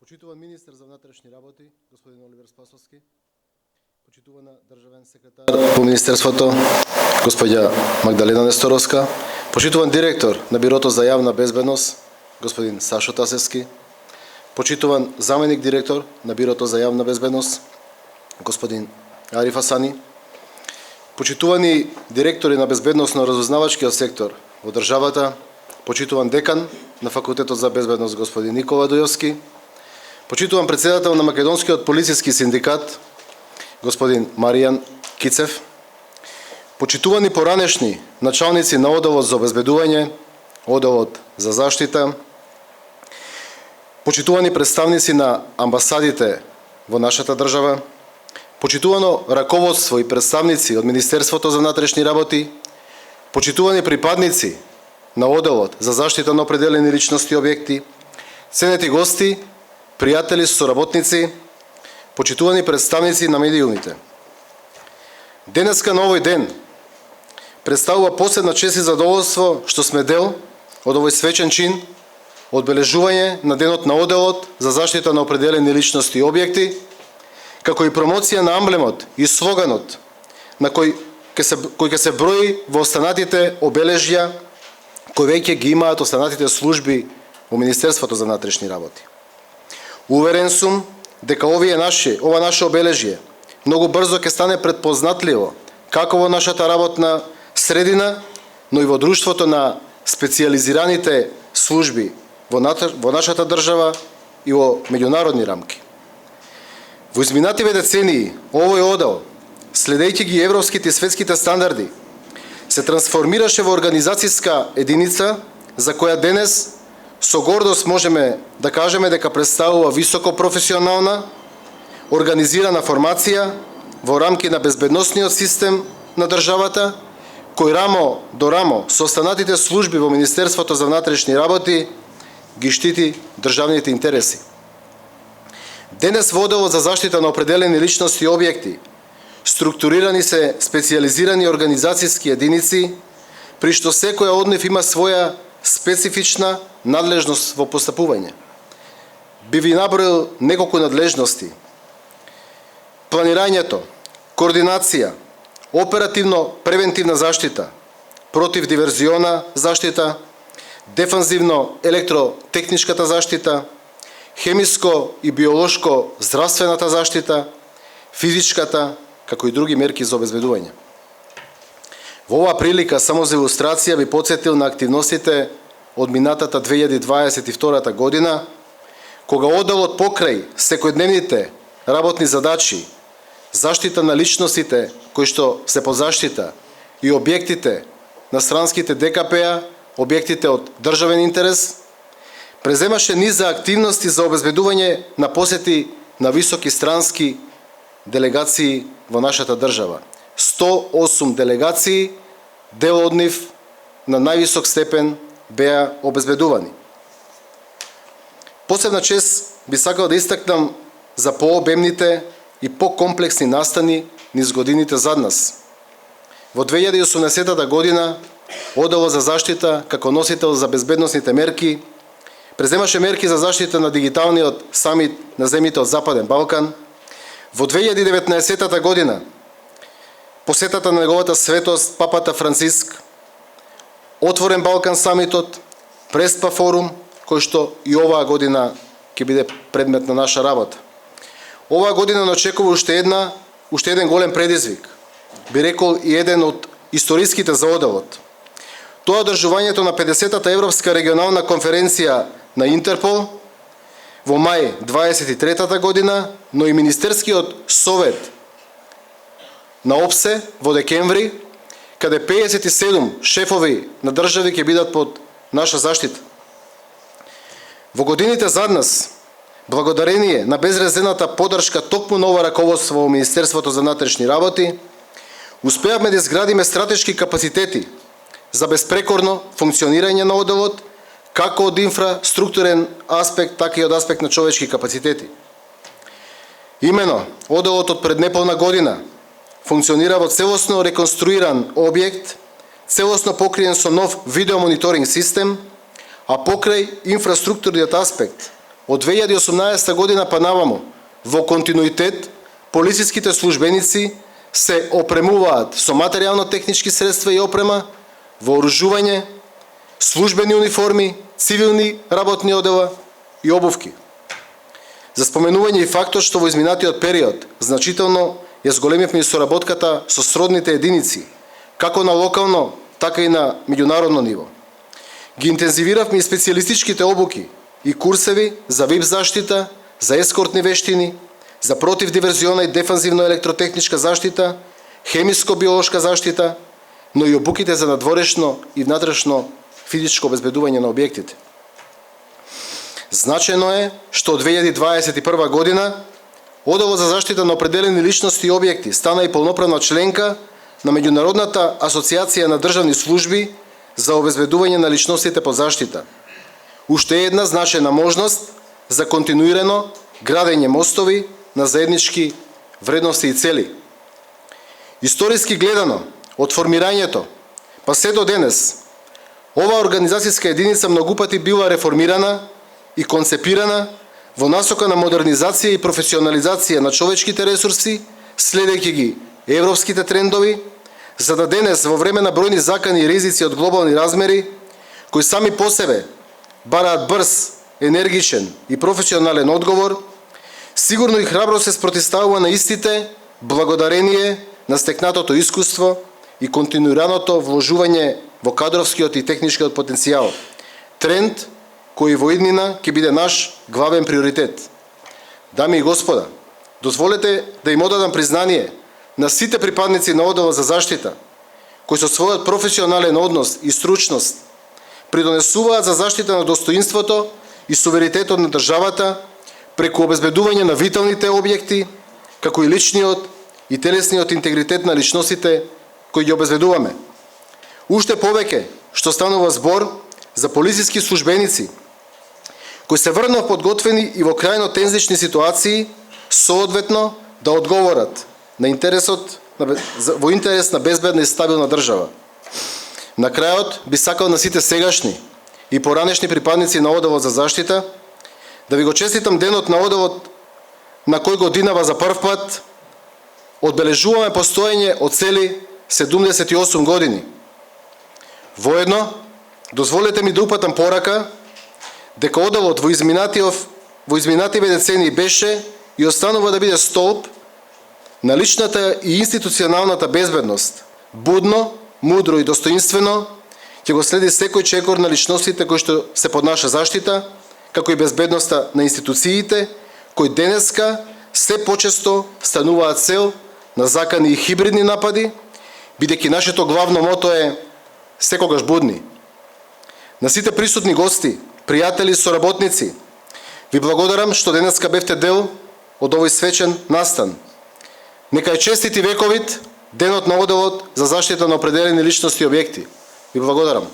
Почитуван министер за внатрешни работи, господин Оливер Спасовски, почитувана државен секретар по Министерството, господја Магдалена Несторовска, почитуван директор на Бирото за јавна безбедност, господин Сашо Тасевски, почитуван заменик директор на Бирото за јавна безбедност, господин Ариф Асани, почитувани директори на безбедносно-разузнавачкиот сектор во државата, почитуван декан на Факултетот за безбедност господин Никола Дујовски, почитуван председател на Македонскиот полициски синдикат господин Маријан Кицев, почитувани поранешни началници на одделот за обезбедување, одделот за заштита, почитувани представници на амбасадите во нашата држава, почитувано раководство и представници од Министерството за внатрешни работи, почитувани припадници на одделот за заштита на определени личности и објекти, ценети гости, пријатели, соработници, почитувани представници на медиумите. Денеска на овој ден представува посебна чест и задоволство што сме дел од овој свечен чин, одбележување на денот на одделот за заштита на определени личности и објекти, како и промоција на амблемот и слоганот на кој ќе се брои во останатите обележја кои веќе ги имаат останатите служби во Министерството за внатрешни работи. Уверен сум дека ова наше обележје многу брзо ќе стане предпознатливо како во нашата работна средина, но и во друштвото на специјализираните служби во нашата држава и во меѓународни рамки. Во изминативе децении овој оддел, следејќи ги европските и светските стандарди, се трансформираше во организацијска единица за која денес со гордост можеме да кажеме дека представува високо професионална, организирана формација во рамки на безбедносниот систем на државата, кој рамо до рамо со останатите служби во Министерството за внатрешни работи ги штити државните интереси. Денес во одделот за заштита на определени личности и објекти структурирани се специјализирани организацијски единици, при што секоја од нив има своја специфична надлежност во постапување. Би ви наброил неколку надлежности: планирањето, координација, оперативно-превентивна заштита, против диверзиона заштита, дефанзивно електротехничката заштита, хемиско и биолошко здравствената заштита, физичката, како и други мерки за обезбедување. Во оваа прилика, само за илустрација, би потсетил на активностите од минатата 2022 година, кога одделот покрај секојдневните работни задачи, заштита на личностите кои што се под заштита и објектите на странските ДКП-а, објектите од државен интерес, преземаше низ за активности за обезбедување на посети на високи странски делегации во нашата држава. 108 делегации, дел од нив на највисок степен беа обезбедувани. Посебна чест би сакал да истакнам за пообемните и покомплексни настани низ годините зад нас. Во 2018 година одделот за заштита како носител за безбедносните мерки преземаше мерки за заштита на дигиталниот самит на земјите од Западен Балкан. Во 2019 година посетата на неговата светост папата Франциск, Отворен Балкан самитот, Преспа форум, кој што и оваа година ќе биде предмет на наша работа. Оваа година не очекува уште еден голем предизвик, би рекол и еден од историските за одделот. Тоа одржувањето на 50-та Европска регионална конференција на Интерпол во мај 23 година, но и Министерскиот совет на ОПСЕ во декември, каде 57 шефови на држави ќе бидат под наша заштита. Во годините зад нас, благодарение на безрезервната поддршка токму на ова раководство во Министерството за внатрешни работи, успеавме да изградиме стратешки капацитети за безпрекорно функционирање на одделот, како од инфраструктурен аспект, така и од аспект на човечки капацитети. Имено, одделот од пред неполна година функционира во целосно реконструиран објект, целосно покриен со нов видеомониторинг систем, а покрај инфраструктурниот аспект, од 2018 година па наваму, во континуитет, полициските службеници се опремуваат со материјално-технички средства и опрема, вооружување, службени униформи, цивилни работни одела и обувки. За споменување и фактот што во изминатиот период значително ја зголемивме и соработката со сродните единици, како на локално, така и на меѓународно ниво. Ги интензивиравме и специјалистичките обуки и курсеви за ВИП заштита, за ескортни вештини, за противдиверзиона и дефанзивно електротехничка заштита, хемиско-биолошка заштита, но и обуките за надворешно и внатрешно физичко обезбедување на објектите. Значајно е што од 2021 година Оделот за заштита на определени личности и објекти стана и полноправна членка на Меѓународната асоциација на државни служби за обезбедување на личностите под заштита. Уште една значајна можност за континуирано градење мостови на заеднички вредности и цели. Историски гледано, од формирањето па се до денес, оваа организацијска единица многу пати била реформирана и концепирана во насока на модернизација и професионализација на човечките ресурси, следејќи ги европските трендови, за да денес во време на бројни закани и ризици од глобални размери, кои сами по себе бараат брз, енергичен и професионален одговор, сигурно и храбро се спротивставува на истите благодарение на стекнатото искуство и континуираното вложување во кадровскиот и техничкиот потенцијал. Тренд кој во иднина ќе биде наш главен приоритет. Дами и господа, дозволете да им одадам признание на сите припадници на Оделот за заштита, кои со својот професионален однос и стручност придонесуваат за заштита на достоинството и суверенитетот на државата преку обезбедување на виталните објекти, како и личниот и телесниот интегритет на личностите кои ги обезбедуваме. Уште повеќе што станува збор за полициски службеници кои се врнав подготвени и во крајно тензични ситуации соодветно да одговорат на во интерес на безбедна и стабилна држава. На крајот би сакал на сите сегашни и поранешни припадници на Оделот за заштита да ви го честитам денот на Оделот на кој годинава за прв пат одбележуваме постоење од цели 78 години. Воедно, дозволете ми да упатам порака дека Оделот во изминативе децении беше и останува да биде столб на личната и институционалната безбедност. Будно, мудро и достоинствено ќе го следи секој чекор на личностите кои што се под наша заштита, како и безбедноста на институциите, кои денеска се почесто стануваат цел на закани и хибридни напади, бидејќи нашето главно мото е секогаш будни. На сите присутни гости, пријатели и соработници, ви благодарам што денеска бевте дел од овој свечен настан. Нека е честит и вековит денот на Оделот за заштита на определени личности и објекти. Ви благодарам.